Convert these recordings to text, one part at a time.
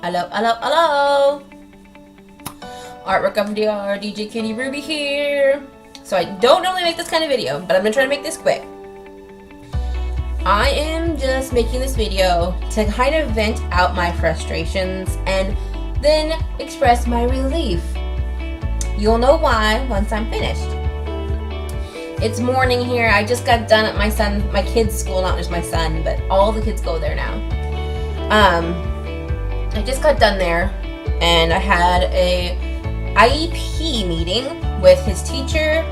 Hello, hello, hello. Artwork MDR, DJ Kitty Ruby here. So I don't normally make this kind of video, but I'm gonna try to make this quick. I am just making this video to kind of vent out my frustrations and then express my relief. You'll know why once I'm finished. It's morning here. I just got done at my kid's school, not just my son, but all the kids go there now. I just got done there and I had a IEP meeting with his teacher,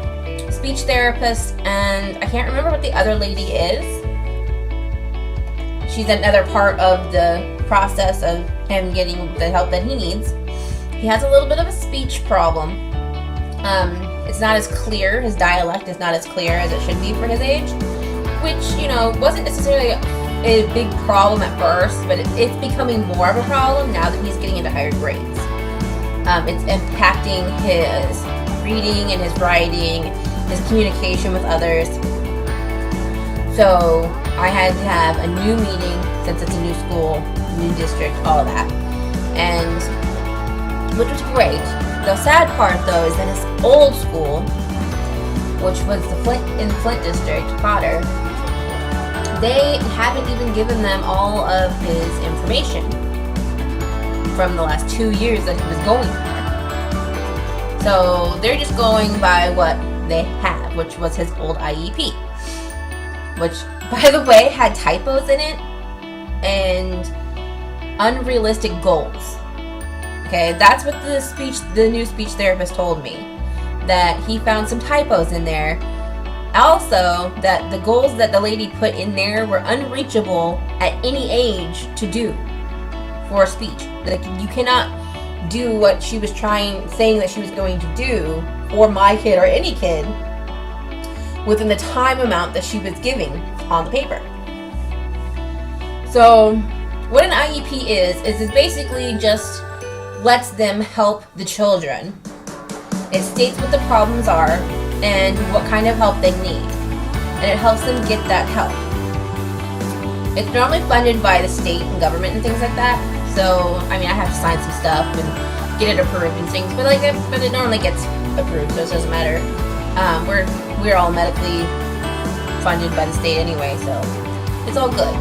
speech therapist, and I can't remember what the other lady is. She's another part of the process of him getting the help that he needs. He has a little bit of a speech problem. It's not as clear, his dialect is not as clear as it should be for his age, which, wasn't necessarily a big problem at first, but it's becoming more of a problem now that he's getting into higher grades. It's impacting his reading and his writing, his communication with others. So I had to have a new meeting since it's a new school, new district, all of that. And which was great. The sad part though is that his old school, which was in the Flint district, Potter, they haven't even given them all of his information from the last 2 years that he was going there. So they're just going by what they have, which was his old IEP, which, by the way, had typos in it and unrealistic goals. Okay, that's what the new speech therapist told me, that he found some typos in there. Also, that the goals that the lady put in there were unreachable at any age to do for a speech. Like, you cannot do what she was saying that she was going to do for my kid or any kid within the time amount that she was giving on the paper. So, what an IEP is basically just lets them help the children. It states what the problems are and what kind of help they need, and it helps them get that help. It's normally funded by the state and government and things like that, so I have to sign some stuff and get it approved and things, but it normally gets approved, so it doesn't matter. We're all medically funded by the state anyway, so it's all good.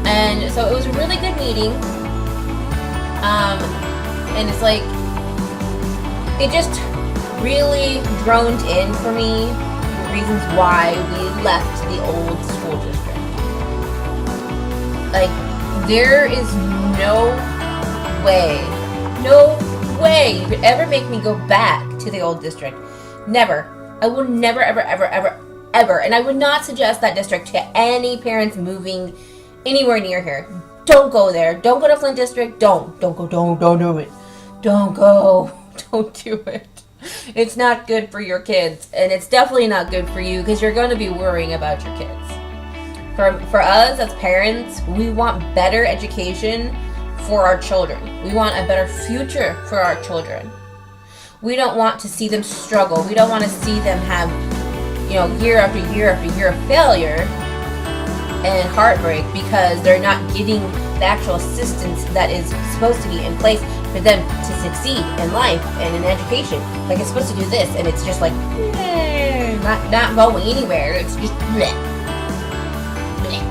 And so it was a really good meeting, and it's like, it just really droned in for me the reasons why we left the old school district. Like, there is no way you could ever make me go back to the old district. Never. I will never, ever, ever, ever, ever. And I would not suggest that district to any parents moving anywhere near here. Don't go there. Don't go to Flint district. Don't do it. Don't go. Don't do it. It's not good for your kids, and it's definitely not good for you because you're going to be worrying about your kids. For us as parents, we want better education for our children. We want a better future for our children. We don't want to see them struggle. We don't want to see them have, year after year after year of failure and heartbreak because they're not getting the actual assistance that is supposed to be in place for them to succeed in life and in education. Like, it's supposed to do this, and it's just like, not going anywhere. It's just bleh. Bleh.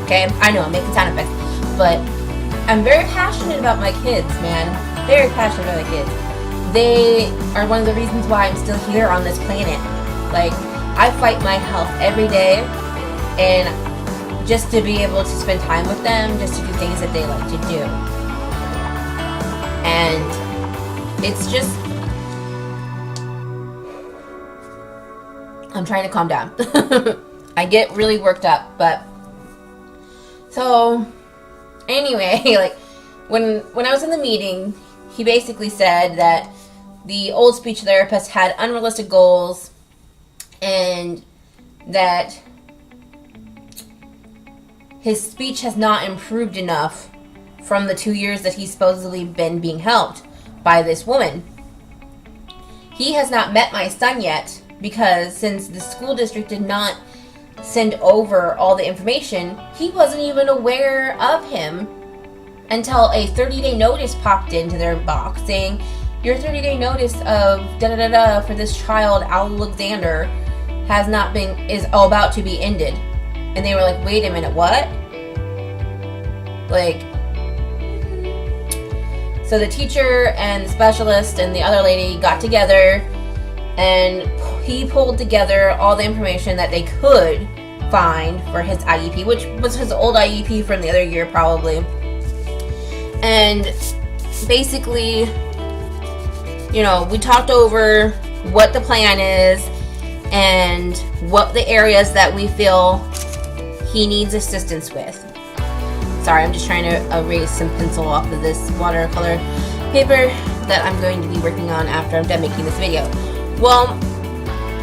Okay, I know I'm making sound effects, but I'm very passionate about my kids, man. Very passionate about my kids. They are one of the reasons why I'm still here on this planet. Like, I fight my health every day, and just to be able to spend time with them, just to do things that they like to do. And it's just, I'm trying to calm down. I get really worked up, but so anyway, like when I was in the meeting, he basically said that the old speech therapist had unrealistic goals and that his speech has not improved enough from the 2 years that he's supposedly been being helped by this woman. He has not met my son yet because since the school district did not send over all the information, he wasn't even aware of him until a 30-day notice popped into their box saying, your 30-day notice of da-da-da-da for this child, Alexander, is about to be ended. And they were like, wait a minute, what? Like, so the teacher and the specialist and the other lady got together, and he pulled together all the information that they could find for his IEP, which was his old IEP from the other year probably. And basically, you know, we talked over what the plan is and what the areas that we feel he needs assistance with. Sorry, I'm just trying to erase some pencil off of this watercolor paper that I'm going to be working on after I'm done making this video. Well,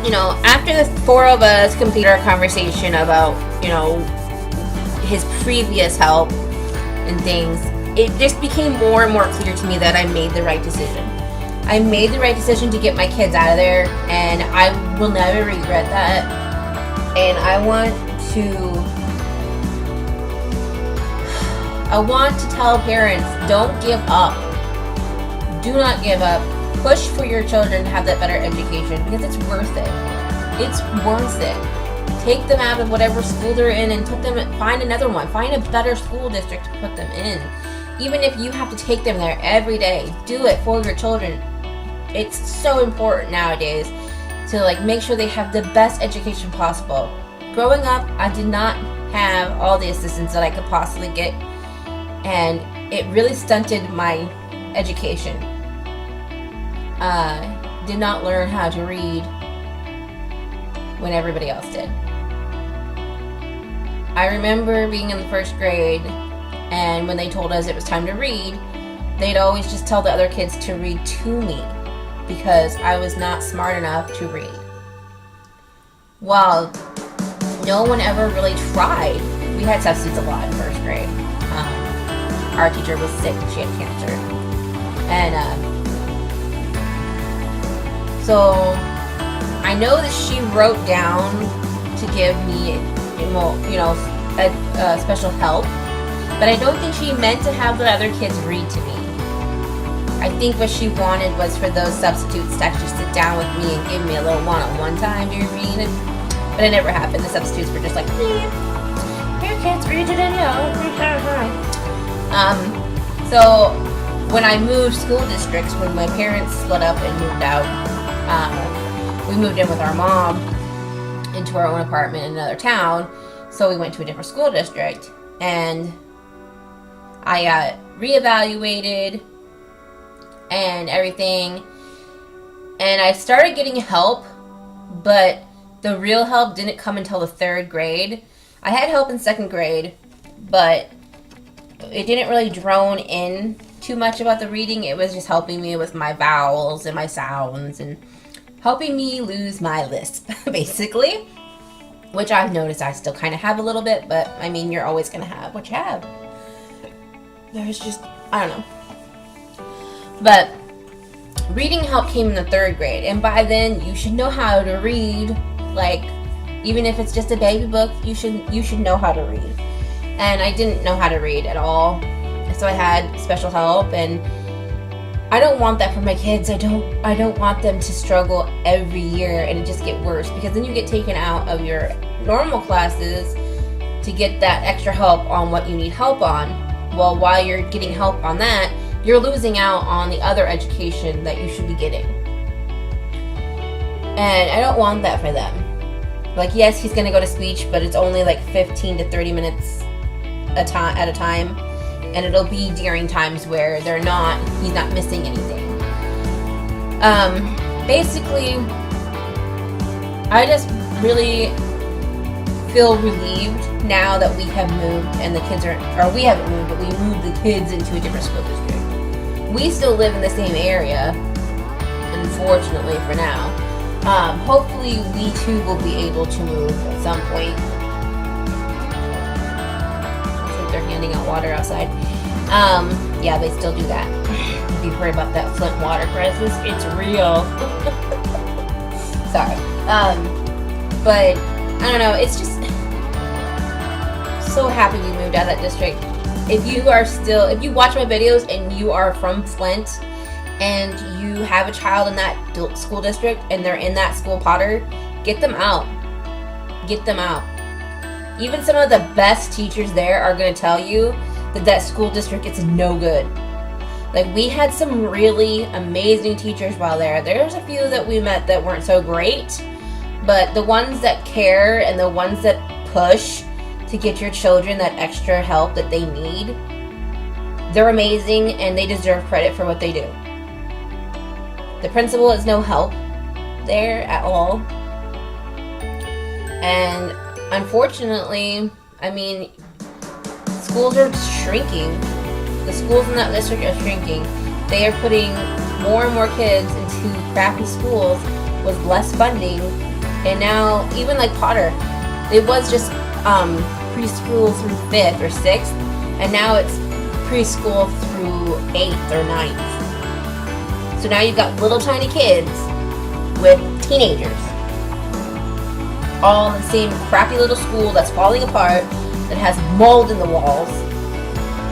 you know, after the four of us completed our conversation about, you know, his previous help and things, it just became more and more clear to me that I made the right decision. I made the right decision to get my kids out of there, and I will never regret that. And I want to tell parents, don't give up. Do not give up. Push for your children to have that better education, because it's worth it. It's worth it. Take them out of whatever school they're in and find another one. Find a better school district to put them in. Even if you have to take them there every day, do it for your children. It's so important nowadays to like make sure they have the best education possible. Growing up, I did not have all the assistance that I could possibly get, and it really stunted my education. Did not learn how to read when everybody else did. I remember being in the first grade, and when they told us it was time to read, they'd always just tell the other kids to read to me because I was not smart enough to read. Well, no one ever really tried. We had substitutes a lot in first grade. Our teacher was sick. She had cancer. And so I know that she wrote down to give me, you know, a special help, but I don't think she meant to have the other kids read to me. I think what she wanted was for those substitutes to actually sit down with me and give me a little one-on-one time to read it, but it never happened. The substitutes were just like, your kids read it in So when I moved school districts, when my parents split up and moved out, we moved in with our mom into our own apartment in another town, so we went to a different school district, and I got reevaluated and everything, and I started getting help, but the real help didn't come until the third grade. I had help in second grade, but it didn't really drone in too much about the reading. It was just helping me with my vowels and my sounds and helping me lose my lisp, basically, which I've noticed I still kind of have a little bit, but I mean, you're always going to have what you have. There's just, I don't know. But reading help came in the third grade, and by then you should know how to read. Like, even if it's just a baby book, you should know how to read. And I didn't know how to read at all, so I had special help, and I don't want that for my kids. I don't want them to struggle every year and it just get worse, because then you get taken out of your normal classes to get that extra help on what you need help on. Well, while you're getting help on that, you're losing out on the other education that you should be getting. And I don't want that for them. Like, yes, he's going to go to speech, but it's only like 15 to 30 minutes at a time. And it'll be during times where he's not missing anything. Basically, I just really feel relieved now that we have moved and the kids we haven't moved, but we moved the kids into a different school district. We still live in the same area, unfortunately for now. Hopefully we too will be able to move at some point. Looks like they're handing out water outside. Yeah, they still do that. If you've heard about that Flint water crisis, it's real. Sorry. But I don't know, it's just so happy we moved out of that district. If you watch my videos and you are from Flint and you have a child in that school district and they're in that school Potter, get them out. Get them out. Even some of the best teachers there are going to tell you that school district is no good. Like, we had some really amazing teachers while there. There's a few that we met that weren't so great, but the ones that care and the ones that push to get your children that extra help that they need, they're amazing and they deserve credit for what they do. The principal is no help there at all. And unfortunately, I mean, schools are shrinking. The schools in that district are shrinking. They are putting more and more kids into crappy schools with less funding. And now, even like Potter, it was just preschool through 5th or 6th, and now it's preschool through 8th or 9th. So now you've got little tiny kids with teenagers all in the same crappy little school that's falling apart, that has mold in the walls.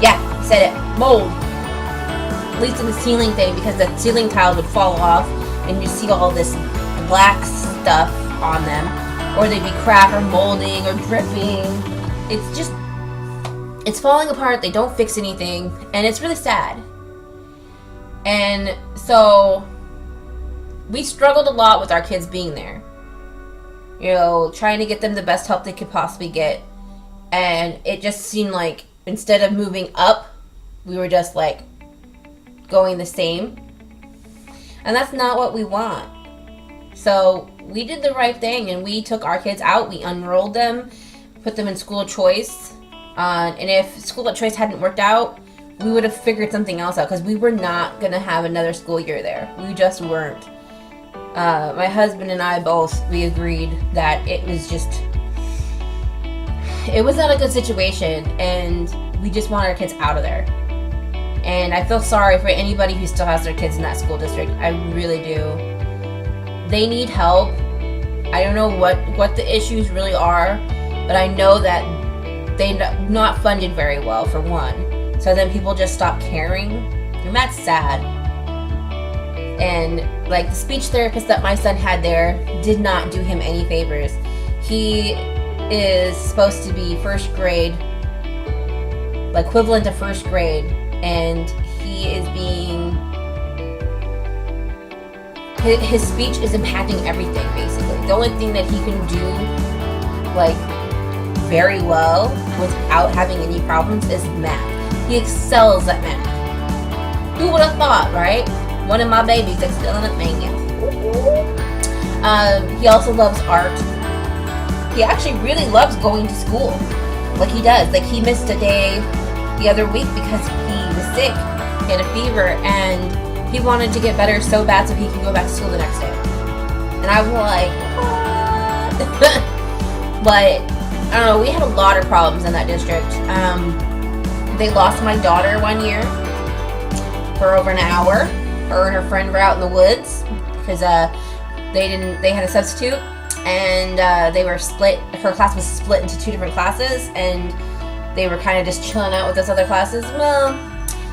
Yeah, I said it, mold. At least in the ceiling thing, because the ceiling tiles would fall off and you see all this black stuff on them, or they'd be cracked or molding or dripping. It's falling apart. They don't fix anything, and it's really sad. And so we struggled a lot with our kids being there, you know, trying to get them the best help they could possibly get. And it just seemed like instead of moving up, we were just like going the same, and that's not what we want. So we did the right thing, and we took our kids out. We enrolled them, put them in school of choice. And if school of choice hadn't worked out, we would have figured something else out, because we were not going to have another school year there. We just weren't. My husband and I both, we agreed that it was not a good situation, and we just want our kids out of there. And I feel sorry for anybody who still has their kids in that school district. I really do. They need help. I don't know what the issues really are, but I know that they're not funded very well, for one. So then people just stop caring, and that's sad. And like, the speech therapist that my son had there did not do him any favors. He is supposed to be first grade, like equivalent to first grade, and he is being, his speech is impacting everything, basically. The only thing that he can do, like, very well without having any problems is math. He excels at math. Who would have thought, right? One of my babies excelling at math. He also loves art. He actually really loves going to school. Like, he does. Like, he missed a day the other week because he was sick. He had a fever, and he wanted to get better so bad so he could go back to school the next day. And I was like, what? But I don't know, we had a lot of problems in that district. They lost my daughter one year for over an hour. Her and her friend were out in the woods because they had a substitute, and they were split. Her class was split into 2 different classes, and they were kind of just chilling out with those other classes. Well,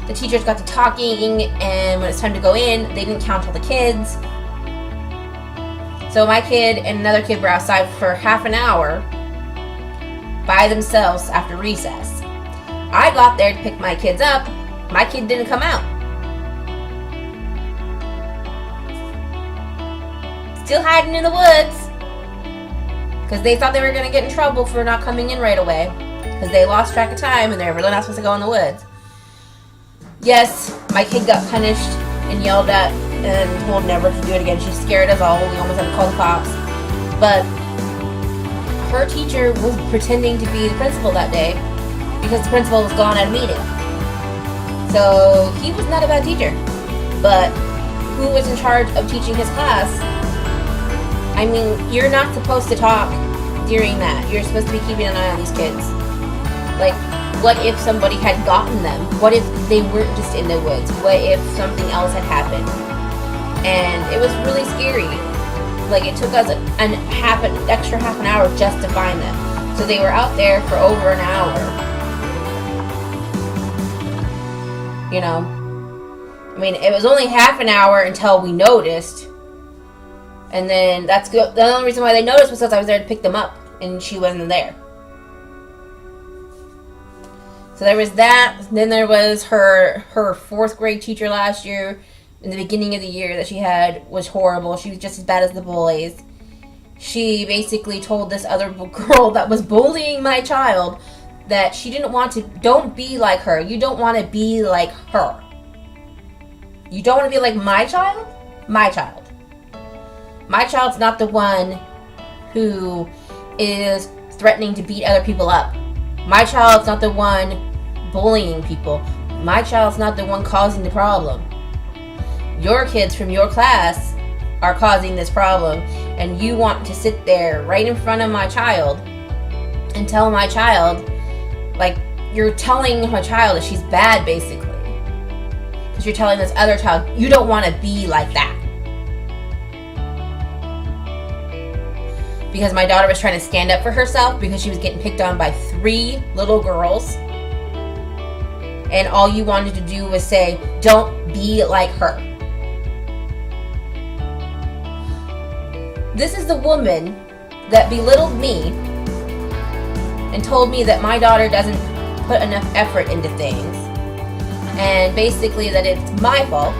the teachers got to talking, and when it's time to go in, they didn't count all the kids. So my kid and another kid were outside for half an hour by themselves after recess. I got there to pick my kids up. My kid didn't come out. Still hiding in the woods because they thought they were going to get in trouble for not coming in right away, because they lost track of time and they were really not supposed to go in the woods. Yes, my kid got punished and yelled at and told never to do it again. She scared us all. We almost had to call the cops. But her teacher was pretending to be the principal that day because the principal was gone at a meeting. So he was not a bad teacher. But who was in charge of teaching his class? I mean, you're not supposed to talk during that. You're supposed to be keeping an eye on these kids. Like, what if somebody had gotten them? What if they weren't just in the woods? What if something else had happened? And it was really scary. Like, it took us an extra half an hour just to find them. So they were out there for over an hour. You know, I mean, it was only half an hour until we noticed. And then that's good. The only reason why they noticed was because I was there to pick them up and she wasn't there. So there was that. Then there was her 4th grade teacher last year. In the beginning of the year that she had was horrible. She was just as bad as the bullies. She basically told this other girl that was bullying my child that she didn't want to, don't be like her. You don't want to be like her. You don't want to be like my child? My child. My child's not the one who is threatening to beat other people up. My child's not the one bullying people. My child's not the one causing the problem. Your kids from your class are causing this problem, and you want to sit there right in front of my child and tell my child, like, you're telling my child that she's bad, basically. Because you're telling this other child, you don't want to be like that. Because my daughter was trying to stand up for herself because she was getting picked on by 3 little girls. And all you wanted to do was say, don't be like her. This is the woman that belittled me and told me that my daughter doesn't put enough effort into things. And basically that it's my fault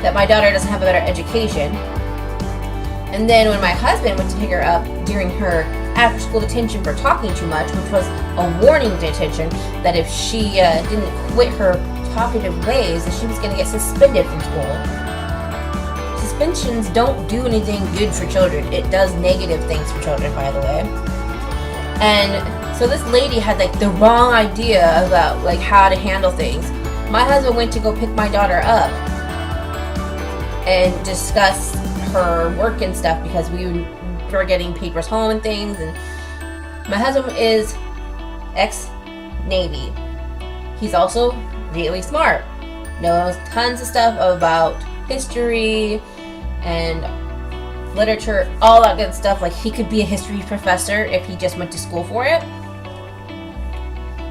that my daughter doesn't have a better education. And then when my husband went to pick her up during her after-school detention for talking too much, which was a warning detention, that if she didn't quit her talkative ways, that she was going to get suspended from school. Suspensions don't do anything good for children. It does negative things for children, by the way. And so this lady had like the wrong idea about like how to handle things. My husband went to go pick my daughter up and discuss her work and stuff because we were getting papers home and things. And my husband is ex-Navy. He's also really smart. Knows tons of stuff about history and literature, all that good stuff. Like, he could be a history professor if he just went to school for it.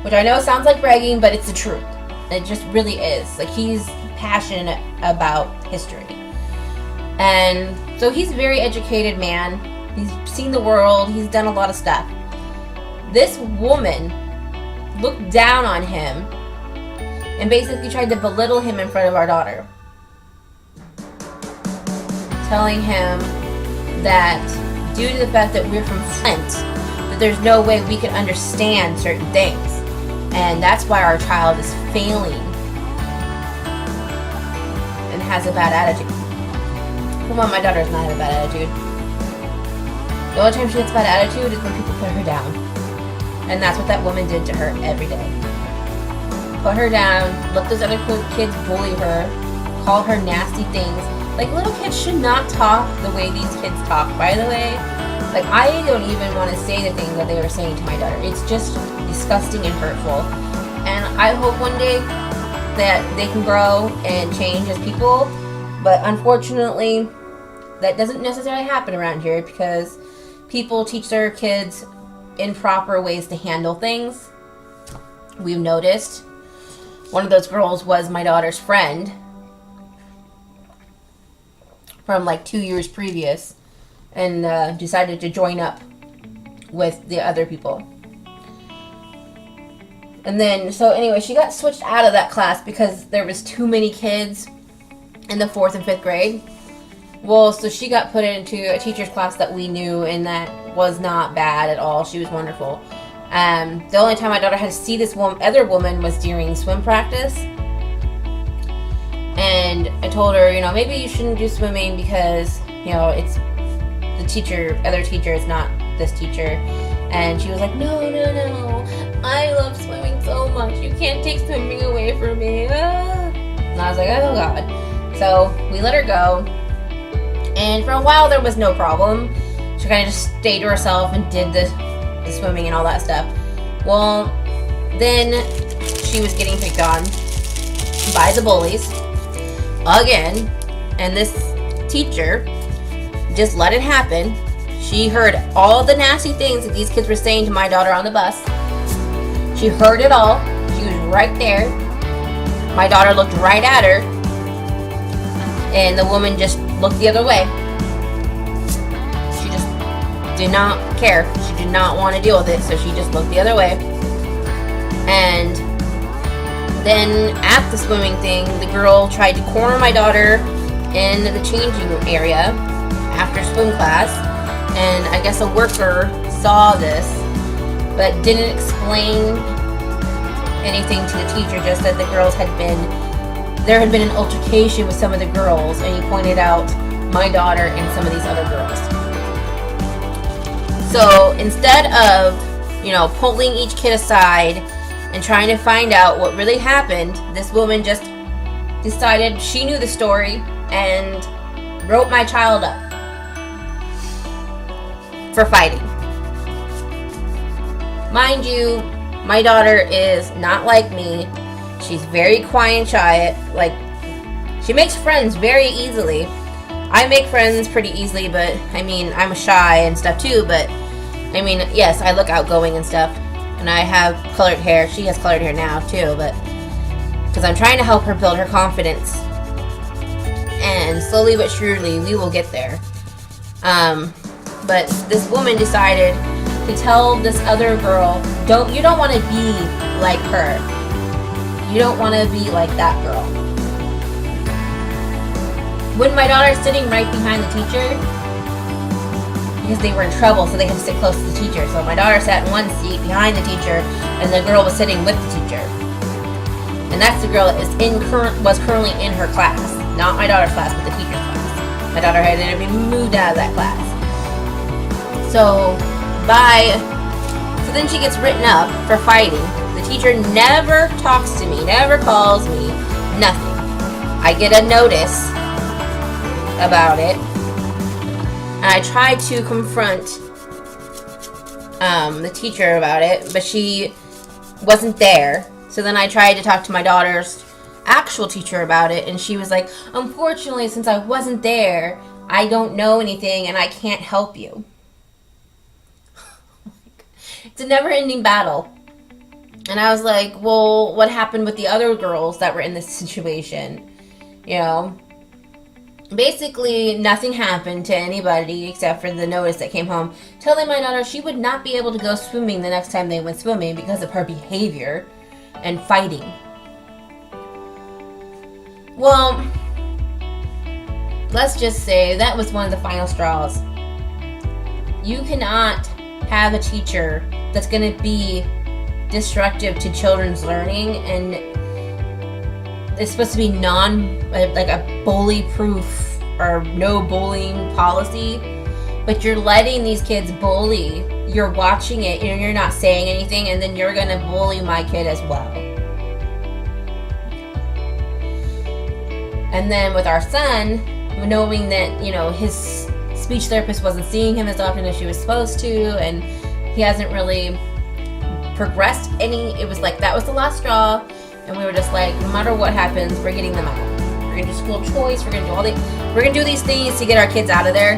Which I know sounds like bragging, but it's the truth. It just really is. Like, he's passionate about history. And so he's a very educated man. He's seen the world. He's done a lot of stuff. This woman looked down on him and basically tried to belittle him in front of our daughter. Telling him that due to the fact that we're from Flint, that there's no way we can understand certain things. And that's why our child is failing and has a bad attitude. Come on, my daughter does not have a bad attitude. The only time she gets a bad attitude is when people put her down. And that's what that woman did to her every day. Put her down, let those other kids bully her, call her nasty things. Like, little kids should not talk the way these kids talk, by the way. Like, I don't even want to say the things that they were saying to my daughter. It's just disgusting and hurtful. And I hope one day that they can grow and change as people. But unfortunately, that doesn't necessarily happen around here because people teach their kids improper ways to handle things. We've noticed. One of those girls was my daughter's friend from like 2 years previous, and decided to join up with the other people. And then, so anyway, she got switched out of that class because there was too many kids in the 4th and 5th grade. Well, so she got put into a teacher's class that we knew, and that was not bad at all. She was wonderful. The only time my daughter had to see this other woman was during swim practice. And I told her, you know, maybe you shouldn't do swimming because, you know, it's the other teacher, it's not this teacher. And she was like, no, I love swimming so much. You can't take swimming away from me. And I was like, oh God. So we let her go. And for a while there was no problem. She kind of just stayed to herself and did the swimming and all that stuff. Well, then she was getting picked on by the bullies again, and this teacher just let it happen. She heard all the nasty things that these kids were saying to my daughter on the bus. She heard it all. She was right there. My daughter looked right at her, and the woman just looked the other way. She just did not care. She did not want to deal with it, so she just looked the other way. And then at the swimming thing, the girl tried to corner my daughter in the changing room area after swim class, and I guess a worker saw this but didn't explain anything to the teacher, just that there had been an altercation with some of the girls, and he pointed out my daughter and some of these other girls. So instead of, pulling each kid aside and trying to find out what really happened, this woman just decided she knew the story and wrote my child up for fighting. Mind you, my daughter is not like me. She's very quiet and shy. She makes friends very easily. I make friends pretty easily, but I'm shy and stuff too, but yes, I look outgoing and stuff. And I have colored hair. She has colored hair now too, but because I'm trying to help her build her confidence. And slowly but surely, we will get there. But this woman decided to tell this other girl, you don't want to be like her. You don't want to be like that girl. When my daughter's sitting right behind the teacher, because they were in trouble, so they had to sit close to the teacher. So my daughter sat in one seat behind the teacher, and the girl was sitting with the teacher. And that's the girl that was currently in her class. Not my daughter's class, but the teacher's class. My daughter had to be moved out of that class. So then she gets written up for fighting. The teacher never talks to me, never calls me, nothing. I get a notice about it, and I tried to confront the teacher about it, but she wasn't there. So then I tried to talk to my daughter's actual teacher about it, and she was like, unfortunately, since I wasn't there, I don't know anything and I can't help you. It's a never-ending battle. And I was like, well, what happened with the other girls that were in this situation? Basically, nothing happened to anybody except for the notice that came home telling my daughter she would not be able to go swimming the next time they went swimming because of her behavior and fighting. Well, let's just say that was one of the final straws. You cannot have a teacher that's going to be destructive to children's learning, and it's supposed to be like a bully-proof or no bullying policy, but you're letting these kids bully. You're watching it and you're not saying anything, and then you're going to bully my kid as well. And then with our son, knowing that, his speech therapist wasn't seeing him as often as she was supposed to, and he hasn't really progressed any. It was like that was the last straw, and we were just like, no matter what happens, we're getting them out. We're gonna do school choice. We're gonna do these things to get our kids out of there,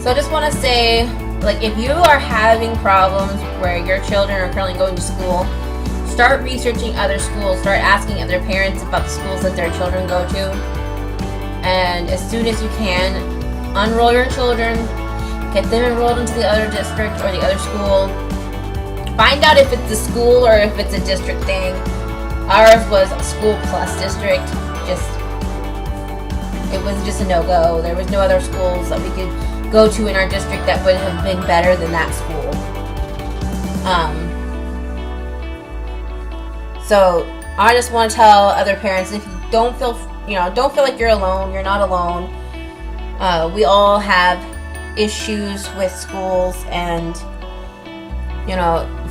So I just want to say, if you are having problems where your children are currently going to school, start researching other schools. Start asking other parents about the schools that their children go to, and as soon as you can, unroll your children. Get them enrolled into the other district or the other school. Find out if it's the school or if it's a district thing. Ours was a school plus district. It was just a no-go. There was no other schools that we could go to in our district that would have been better than that school. So I just want to tell other parents, if you don't feel like you're alone, you're not alone. We all have issues with schools, and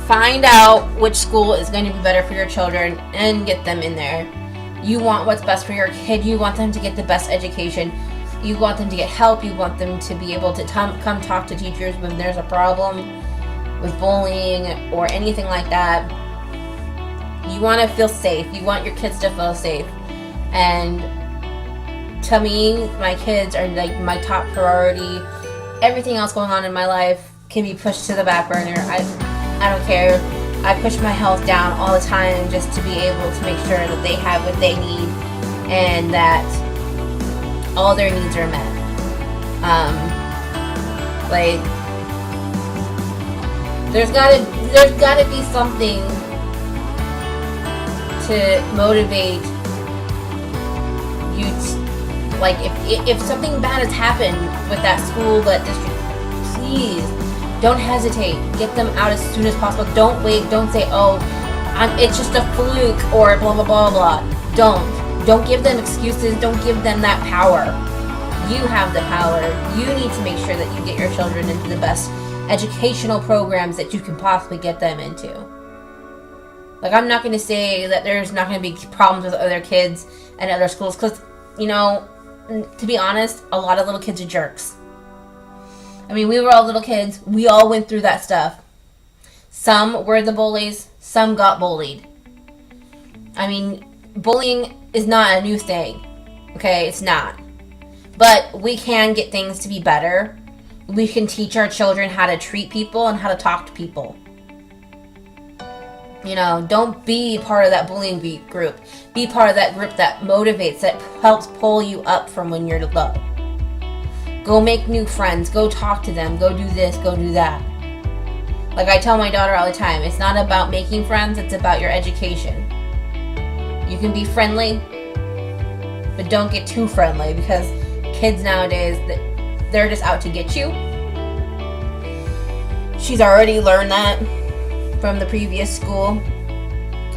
find out which school is going to be better for your children and get them in there. You want what's best for your kid. You want them to get the best education. You want them to get help. You want them to be able to come talk to teachers when there's a problem with bullying or anything like that. You want to feel safe. You want your kids to feel safe. And to me, my kids are like my top priority. Everything else going on in my life can be pushed to the back burner. I don't care. I push my health down all the time just to be able to make sure that they have what they need and that all their needs are met. Like, there's gotta be something to motivate you to, like, if something bad has happened with that school, that district, please don't hesitate. Get them out as soon as possible. Don't wait. Don't say, oh, it's just a fluke or blah blah blah blah. Don't give them excuses. Don't give them that power. You have the power. You need to make sure that you get your children into the best educational programs that you can possibly get them into. Like, I'm not going to say that there's not going to be problems with other kids and other schools, because, you know, to be honest, a lot of little kids are jerks. I mean, we were all little kids. We all went through that stuff. Some were the bullies. Some got bullied. I mean, bullying is not a new thing. Okay, it's not. But we can get things to be better. We can teach our children how to treat people and how to talk to people. You know, don't be part of that bullying group. Be part of that group that motivates, that helps pull you up from when you're low. Go make new friends. Go talk to them. Go do this. Go do that. Like I tell my daughter all the time, it's not about making friends. It's about your education. You can be friendly, but don't get too friendly, because kids nowadays, they're just out to get you. She's already learned that from the previous school,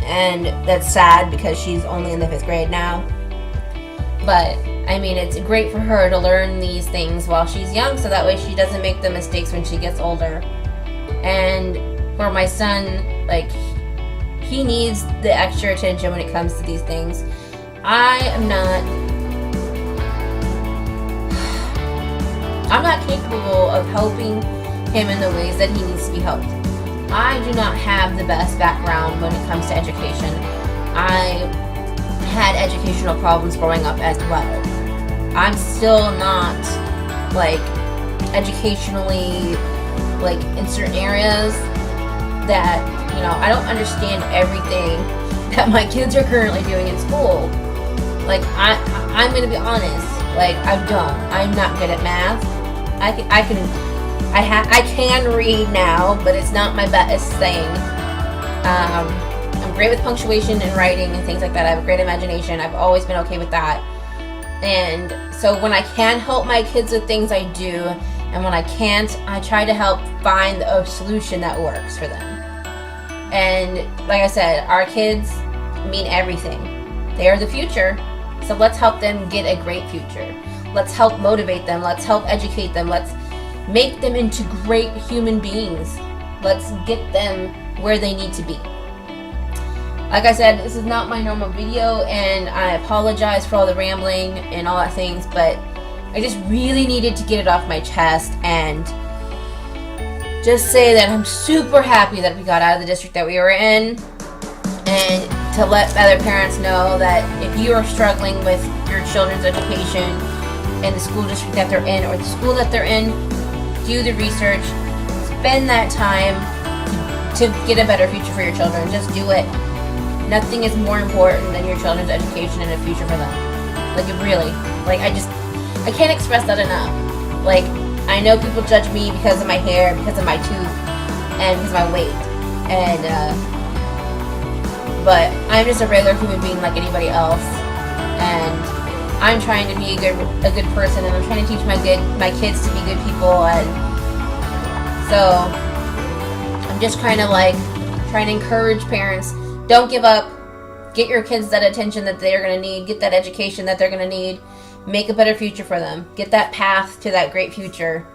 and that's sad because she's only in the 5th grade now. But I mean, it's great for her to learn these things while she's young, so that way she doesn't make the mistakes when she gets older. And for my son, like, he needs the extra attention when it comes to these things. I'm not capable of helping him in the ways that he needs to be helped. I do not have the best background when it comes to education. I had educational problems growing up as well. I'm still not, like, educationally, like, in certain areas that, you know, I don't understand everything that my kids are currently doing in school. Like, I'm gonna be honest, like, I'm not good at math. I can read now, but it's not my best thing. I'm great with punctuation and writing and things like that. I have a great imagination. I've always been okay with that. And so when I can help my kids with things, I do. And when I can't, I try to help find a solution that works for them. And like I said, our kids mean everything. They are the future. So let's help them get a great future. Let's help motivate them. Let's help educate them. Let's make them into great human beings. Let's get them where they need to be. Like I said, this is not my normal video, and I apologize for all the rambling and all that things, but I just really needed to get it off my chest and just say that I'm super happy that we got out of the district that we were in, and to let other parents know that if you are struggling with your children's education in the school district that they're in or the school that they're in, do the research, spend that time to get a better future for your children. Just do it. Nothing is more important than your children's education and a future for them. Like, it really, like, I can't express that enough. Like, I know people judge me because of my hair, because of my tooth, and because of my weight. And, but I'm just a regular human being like anybody else. And I'm trying to be a good person, and I'm trying to teach my kids to be good people. And so I'm just trying to encourage parents. Don't give up. Get your kids that attention that they're going to need. Get that education that they're going to need. Make a better future for them. Get that path to that great future.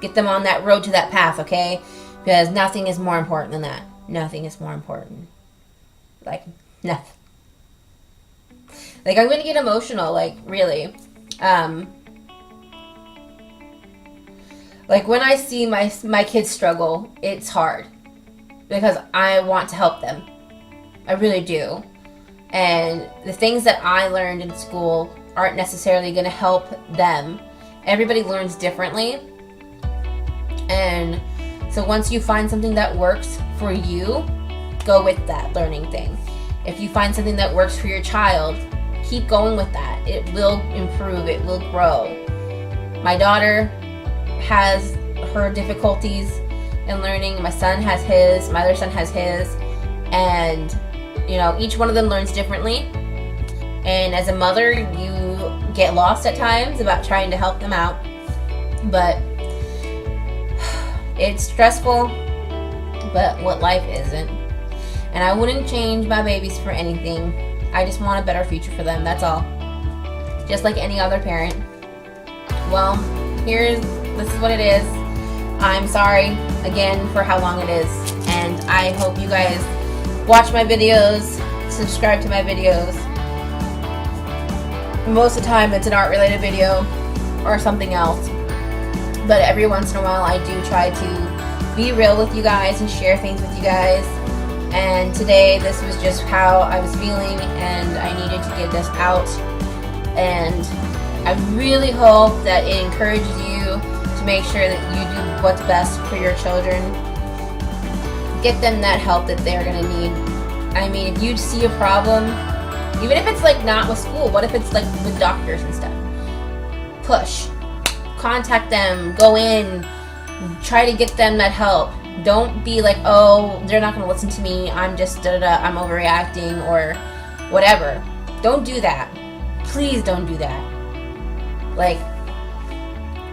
Get them on that road to that path, okay? Because nothing is more important than that. Nothing is more important. Like, nothing. Like, I'm going to get emotional, like, really. Like, when I see my kids struggle, it's hard. Because I want to help them. I really do. And the things that I learned in school aren't necessarily going to help them. Everybody learns differently. And so once you find something that works for you, go with that learning thing. If you find something that works for your child, keep going with that. It will improve. It will grow. My daughter has her difficulties in learning. My son has his. My other son has his. And, you know, each one of them learns differently. And as a mother, you get lost at times about trying to help them out. But it's stressful, but what life isn't. And I wouldn't change my babies for anything. I just want a better future for them, that's all. Just like any other parent. Well, this is what it is. I'm sorry again for how long it is. And I hope you guys watch my videos, subscribe to my videos. Most of the time it's an art related video or something else. But every once in a while I do try to be real with you guys and share things with you guys. And today this was just how I was feeling and I needed to get this out. And I really hope that it encourages you to make sure that you do what's best for your children. Get them that help that they're going to need. I mean, if you see a problem, even if it's like not with school, what if it's like with doctors and stuff? Push. Contact them. Go in. Try to get them that help. Don't be like, oh, they're not going to listen to me. I'm just, I'm overreacting or whatever. Don't do that. Please don't do that. Like,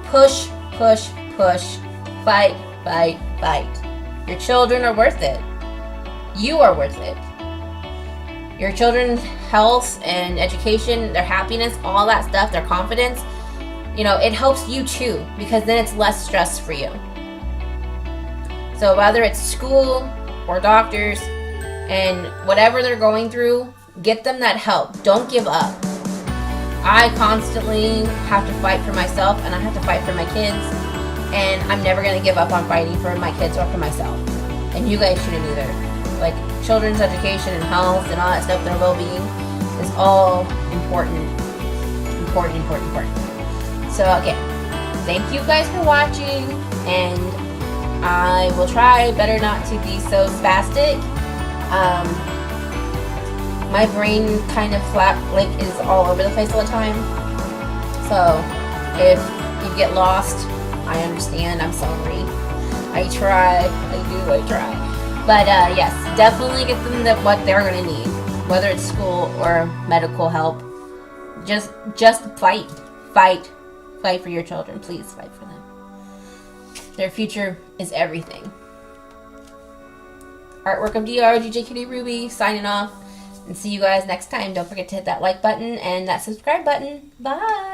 push, push, push. Fight, fight, fight. Your children are worth it. You are worth it. Your children's health and education, their happiness, all that stuff, their confidence, you know, it helps you too, because then it's less stress for you. So whether it's school or doctors and whatever they're going through, get them that help. Don't give up. I constantly have to fight for myself and I have to fight for my kids, and I'm never going to give up on fighting for my kids or for myself. And you guys shouldn't either. Like, children's education and health and all that stuff, their well-being is all important. Important, important, important. So again, thank you guys for watching, and I will try better not to be so spastic. My brain kind of is all over the place all the time. So if you get lost, I understand. I'm sorry. I try. I try. But yes, definitely get them what they're gonna need, whether it's school or medical help. Just fight for your children. Please fight for them. Their future is everything. Artwork of DR, DJ Kitty Ruby, signing off. And see you guys next time. Don't forget to hit that like button and that subscribe button. Bye!